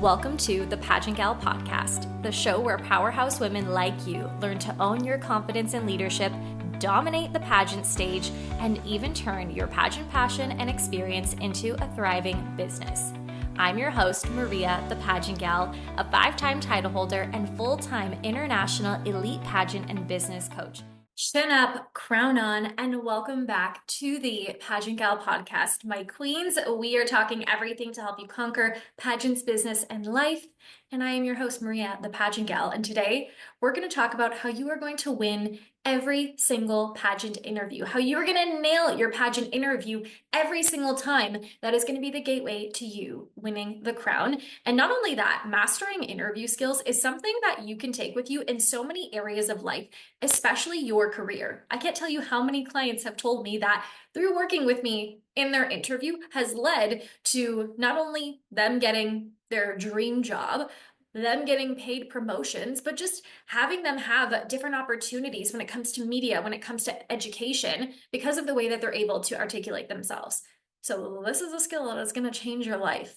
Welcome to the Pageant Gal podcast, the show where powerhouse women like you learn to own your confidence and leadership, dominate the pageant stage, and even turn your pageant passion and experience into a thriving business. I'm your host, Maria, the Pageant Gal, a 5-time title holder and full-time international elite pageant and business coach. Chin up, crown on, and welcome back to the Pageant Gal podcast. My queens, we are talking everything to help you conquer pageants, business, and life. And I am your host, Maria, the Pageant Gal. And today we're going to talk about how you are going to win every single pageant interview, how you are going to nail your pageant interview every single time. That is going to be the gateway to you winning the crown. And not only that, mastering interview skills is something that you can take with you in so many areas of life, especially your career. I can't tell you how many clients have told me that through working with me in their interview has led to not only them getting their dream job, them getting paid promotions, but just having them have different opportunities when it comes to media, when it comes to education, because of the way that they're able to articulate themselves. So this is a skill that is going to change your life.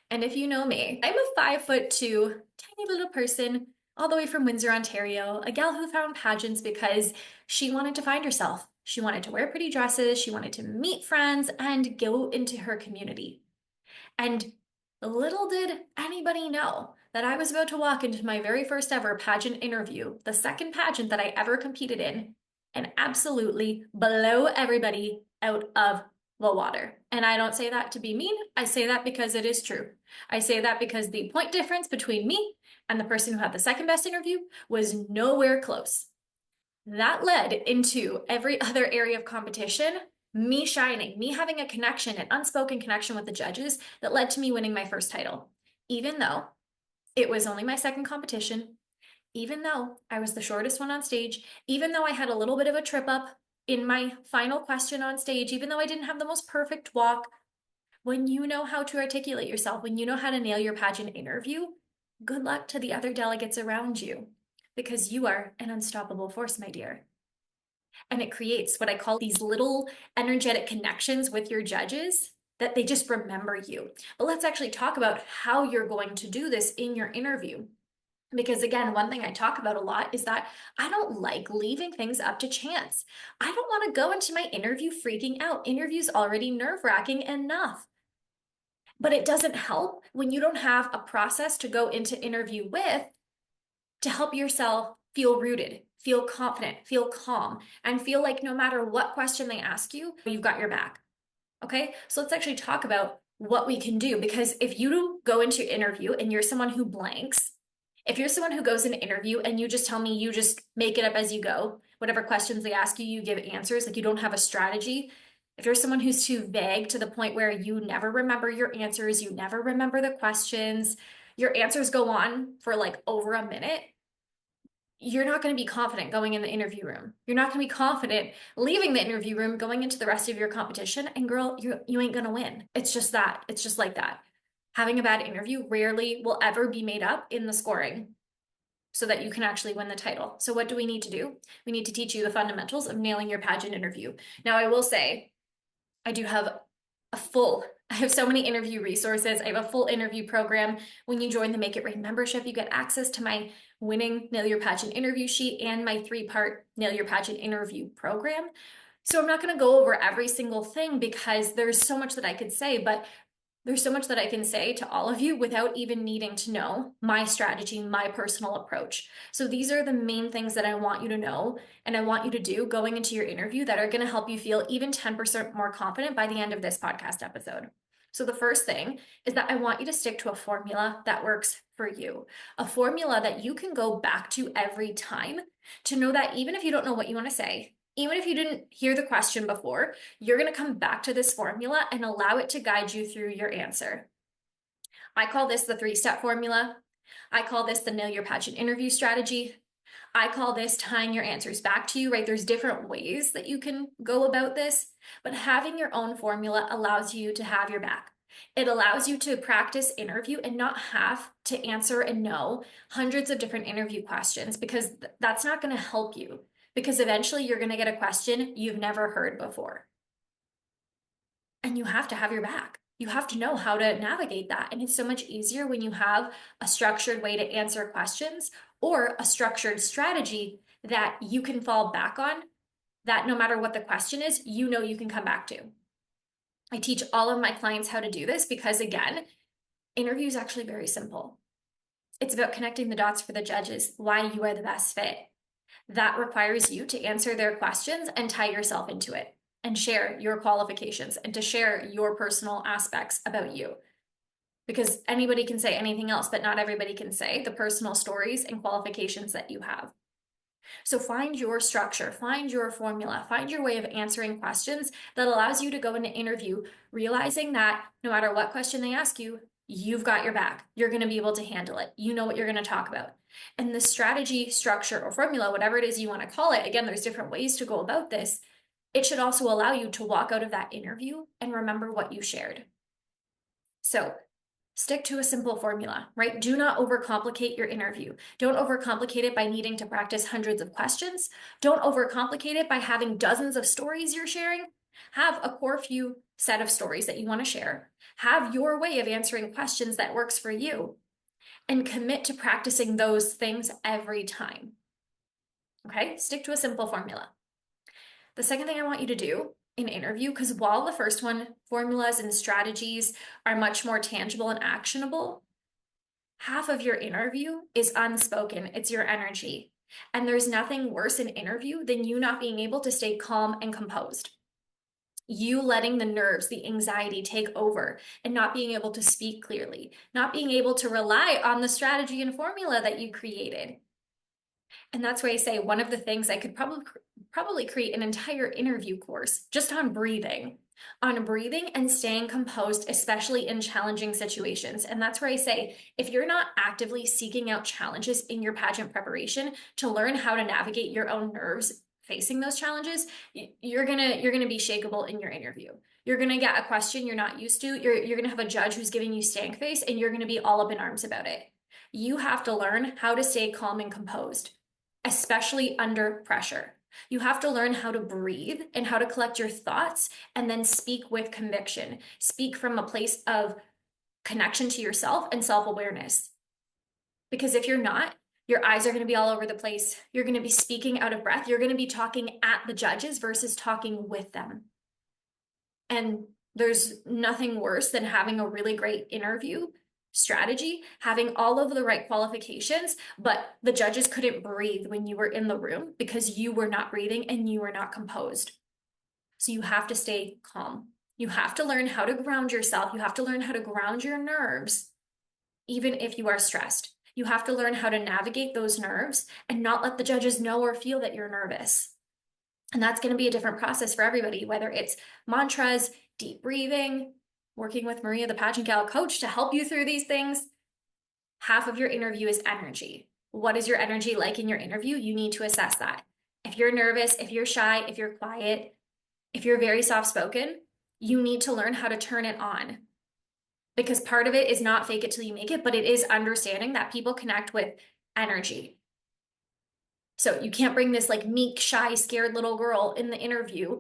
And if you know me, I'm a 5'2", tiny little person, all the way from Windsor, Ontario, a gal who found pageants because she wanted to find herself. She wanted to wear pretty dresses, she wanted to meet friends, and go into her community. And little did anybody know that I was about to walk into my very first ever pageant interview, the second pageant that I ever competed in, and absolutely blow everybody out of the water. And I don't say that to be mean. I say that because it is true. I say that because the point difference between me and the person who had the second best interview was nowhere close. That led into every other area of competition, me shining, me having a connection, an unspoken connection with the judges that led to me winning my first title. Even though it was only my second competition, even though I was the shortest one on stage, even though I had a little bit of a trip up in my final question on stage, even though I didn't have the most perfect walk, when you know how to articulate yourself, when you know how to nail your pageant interview, good luck to the other delegates around you, because you are an unstoppable force, my dear. And it creates what I call these little energetic connections with your judges that they just remember you. But let's actually talk about how you're going to do this in your interview. Because again, one thing I talk about a lot is that I don't like leaving things up to chance. I don't want to go into my interview freaking out. Interview's already nerve-wracking enough. But it doesn't help when you don't have a process to go into interview with to help yourself feel rooted, feel confident, feel calm, and feel like no matter what question they ask you, you've got your back. Okay, so let's actually talk about what we can do, because if you go into your interview and you're someone who blanks, if you're someone who goes in an interview and you just tell me you just make it up as you go, whatever questions they ask you, you give answers, like you don't have a strategy. If you're someone who's too vague to the point where you never remember your answers, you never remember the questions, your answers go on for like over a minute, you're not going to be confident going in the interview room. You're not going to be confident leaving the interview room, going into the rest of your competition, and girl, you ain't going to win. It's just that. It's just like that. Having a bad interview rarely will ever be made up in the scoring so that you can actually win the title. So what do we need to do? We need to teach you the fundamentals of nailing your pageant interview. Now, I will say, I do have I have so many interview resources. I have a full interview program. When you join the Make It Rain membership, you get access to my winning Nail Your Pageant interview sheet and my 3-part Nail Your Pageant interview program. So I'm not going to go over every single thing because there's so much that I could say, but there's so much that I can say to all of you without even needing to know my strategy, my personal approach. So these are the main things that I want you to know and I want you to do going into your interview that are going to help you feel even 10% more confident by the end of this podcast episode. So the first thing is that I want you to stick to a formula that works for you, a formula that you can go back to every time to know that even if you don't know what you want to say, even if you didn't hear the question before, you're going to come back to this formula and allow it to guide you through your answer. I call this the 3-step formula. I call this the Nail Your Pageant interview strategy. I call this tying your answers back to you, right? There's different ways that you can go about this, but having your own formula allows you to have your back. It allows you to practice interview and not have to answer and know hundreds of different interview questions, because that's not going to help you. Because eventually you're going to get a question you've never heard before. And you have to have your back. You have to know how to navigate that. And it's so much easier when you have a structured way to answer questions or a structured strategy that you can fall back on, that no matter what the question is, you know you can come back to. I teach all of my clients how to do this because, again, interview is actually very simple. It's about connecting the dots for the judges, why you are the best fit. That requires you to answer their questions and tie yourself into it and share your qualifications and to share your personal aspects about you. Because anybody can say anything else, but not everybody can say the personal stories and qualifications that you have. So find your structure, find your formula, find your way of answering questions that allows you to go into interview realizing that no matter what question they ask you, you've got your back. You're going to be able to handle it. You know what you're going to talk about. And the strategy, structure, or formula, whatever it is you want to call it, again, there's different ways to go about this. It should also allow you to walk out of that interview and remember what you shared. So stick to a simple formula, right? Do not overcomplicate your interview. Don't overcomplicate it by needing to practice hundreds of questions. Don't overcomplicate it by having dozens of stories you're sharing. Have a core few set of stories that you want to share. Have your way of answering questions that works for you, and commit to practicing those things every time. Okay? Stick to a simple formula. The second thing I want you to do in interview, because while the first one, formulas and strategies, are much more tangible and actionable, half of your interview is unspoken. It's your energy. And there's nothing worse in interview than you not being able to stay calm and composed. You letting the nerves, the anxiety take over and not being able to speak clearly, not being able to rely on the strategy and formula that you created. And that's why I say one of the things I could probably create an entire interview course just on breathing and staying composed, especially in challenging situations. And that's where I say, if you're not actively seeking out challenges in your pageant preparation to learn how to navigate your own nerves facing those challenges, you're gonna be shakeable in your interview. You're gonna get a question you're not used to. You're gonna have a judge who's giving you stank face, and you're gonna be all up in arms about it. You have to learn how to stay calm and composed, especially under pressure. You have to learn how to breathe and how to collect your thoughts and then speak with conviction. Speak from a place of connection to yourself and self-awareness. Because if you're not, your eyes are going to be all over the place. You're going to be speaking out of breath. You're going to be talking at the judges versus talking with them. And there's nothing worse than having a really great interview strategy, having all of the right qualifications, but the judges couldn't breathe when you were in the room because you were not breathing and you were not composed. So you have to stay calm. You have to learn how to ground yourself. You have to learn how to ground your nerves, even if you are stressed. You have to learn how to navigate those nerves and not let the judges know or feel that you're nervous. And that's going to be a different process for everybody, whether it's mantras, deep breathing, working with Maria, the Pageant Gal coach, to help you through these things. Half of your interview is energy. What is your energy like in your interview? You need to assess that. If you're nervous, if you're shy, if you're quiet, if you're very soft-spoken, you need to learn how to turn it on. Because part of it is not fake it till you make it, but it is understanding that people connect with energy. So you can't bring this like meek, shy, scared little girl in the interview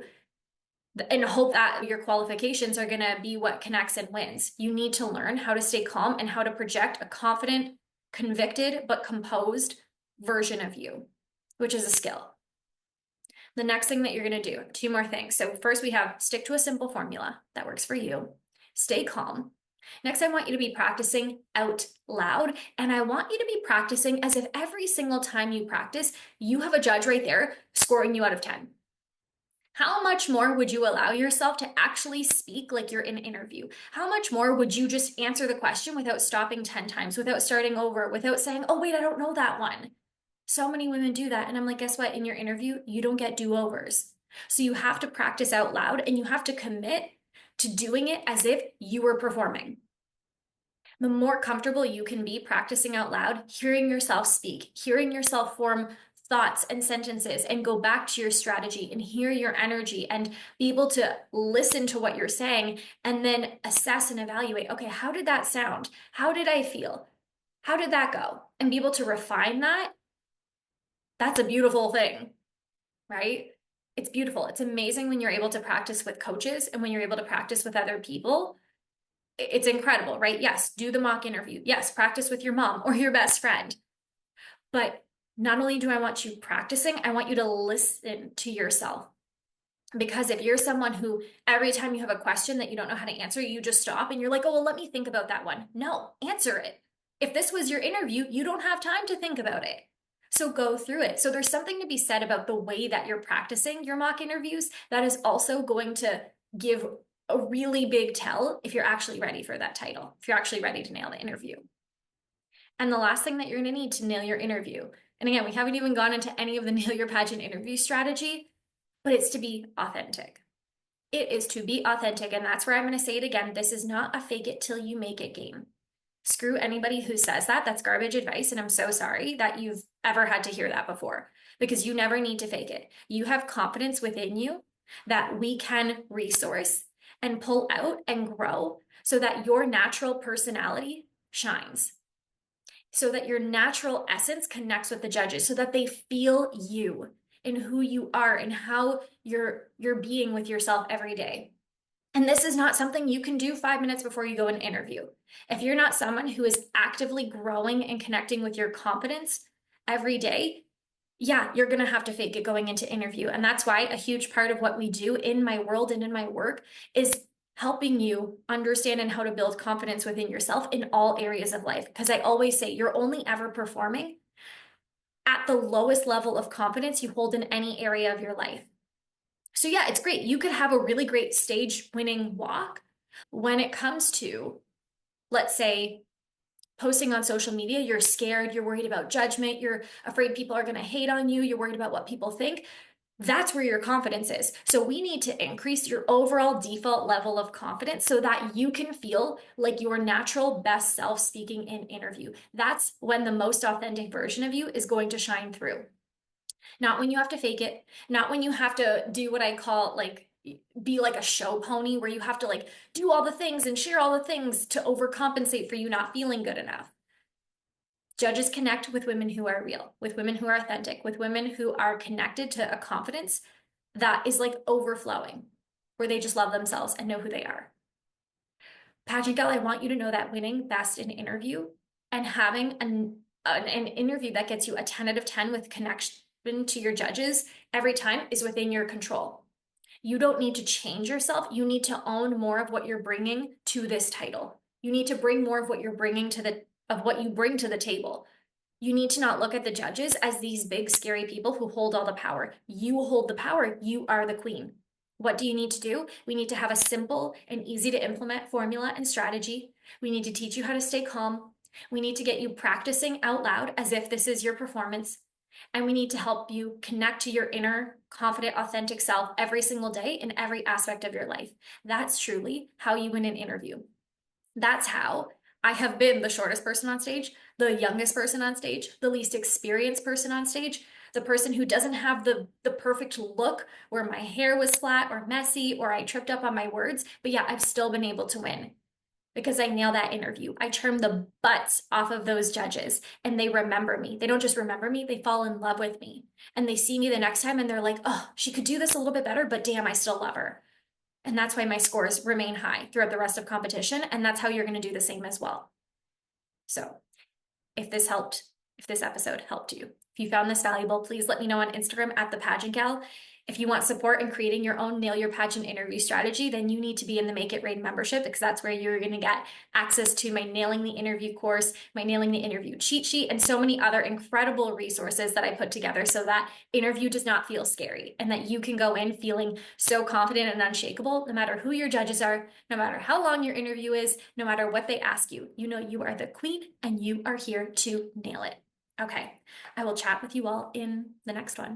and hope that your qualifications are going to be what connects and wins. You need to learn how to stay calm and how to project a confident, convicted, but composed version of you, which is a skill. The next thing that you're going to do, two more things. So first we have stick to a simple formula that works for you. Stay calm. Next, I want you to be practicing out loud, and I want you to be practicing as if every single time you practice, you have a judge right there scoring you out of 10. How much more would you allow yourself to actually speak like you're in an interview? How much more would you just answer the question without stopping 10 times, without starting over, without saying, oh, wait, I don't know that one? So many women do that. And I'm like, guess what? In your interview, you don't get do-overs. So you have to practice out loud and you have to commit to doing it as if you were performing. The more comfortable you can be practicing out loud, hearing yourself speak, hearing yourself form thoughts and sentences and go back to your strategy and hear your energy and be able to listen to what you're saying and then assess and evaluate, okay, how did that sound? How did I feel? How did that go? And be able to refine that. That's a beautiful thing, right? It's beautiful. It's amazing when you're able to practice with coaches and when you're able to practice with other people. it's incredible, right? Yes, do the mock interview. Yes, practice with your mom or your best friend. But not only do I want you practicing, I want you to listen to yourself. Because if you're someone who every time you have a question that you don't know how to answer, you just stop and you're like, oh, well, let me think about that one. No, answer it. If this was your interview, you don't have time to think about it. So go through it. So there's something to be said about the way that you're practicing your mock interviews that is also going to give a really big tell if you're actually ready for that title, if you're actually ready to nail the interview. And the last thing that you're going to need to nail your interview, and again, we haven't even gone into any of the nail your pageant interview strategy, but it's to be authentic. It is to be authentic. And that's where I'm going to say it again. This is not a fake it till you make it game. Screw anybody who says that. That's garbage advice. And I'm so sorry that you've ever had to hear that before, because you never need to fake it. You have confidence within you that we can resource and pull out and grow so that your natural personality shines, so that your natural essence connects with the judges, so that they feel you and who you are and how you're being with yourself every day. And this is not something you can do 5 minutes before you go and interview. If you're not someone who is actively growing and connecting with your confidence every day, yeah, you're going to have to fake it going into interview. And that's why a huge part of what we do in my world and in my work is helping you understand and how to build confidence within yourself in all areas of life. Because I always say you're only ever performing at the lowest level of confidence you hold in any area of your life. So yeah, it's great. You could have a really great stage winning walk when it comes to, let's say, posting on social media. You're scared, you're worried about judgment, you're afraid people are going to hate on you, you're worried about what people think. That's where your confidence is. So we need to increase your overall default level of confidence so that you can feel like your natural best self speaking in interview. That's when the most authentic version of you is going to shine through. Not when you have to fake it, not when you have to do what I call like be like a show pony where you have to like do all the things and share all the things to overcompensate for you not feeling good enough. Judges connect with women who are real, with women who are authentic, with women who are connected to a confidence that is like overflowing, where they just love themselves and know who they are. Pageant Gal, I want you to know that winning best in interview and having an interview that gets you a 10 out of 10 with connection to your judges every time is within your control. You don't need to change yourself. You need to own more of what you're bringing to this title. You need to bring more of what you're bringing of what you bring to the table. You need to not look at the judges as these big, scary people who hold all the power. You hold the power. You are the queen. What do you need to do? We need to have a simple and easy to implement formula and strategy. We need to teach you how to stay calm. We need to get you practicing out loud as if this is your performance. And we need to help you connect to your inner, confident, authentic self every single day in every aspect of your life. That's truly how you win an interview. That's how I have been the shortest person on stage, the youngest person on stage, the least experienced person on stage, the person who doesn't have the perfect look where my hair was flat or messy or I tripped up on my words. But yeah, I've still been able to win because I nail that interview. I turn the butts off of those judges and they remember me. They don't just remember me, they fall in love with me. And they see me the next time and they're like, oh, she could do this a little bit better, but damn, I still love her. And that's why my scores remain high throughout the rest of competition. And that's how you're going to do the same as well. So if this helped, if this episode helped you, if you found this valuable, please let me know on Instagram at the Pageant Gal. If you want support in creating your own Nail Your Pageant interview strategy, then you need to be in the Make It Rain membership because that's where you're going to get access to my Nailing the Interview course, my Nailing the Interview cheat sheet, and so many other incredible resources that I put together so that interview does not feel scary and that you can go in feeling so confident and unshakable no matter who your judges are, no matter how long your interview is, no matter what they ask you. You know you are the queen and you are here to nail it. Okay, I will chat with you all in the next one.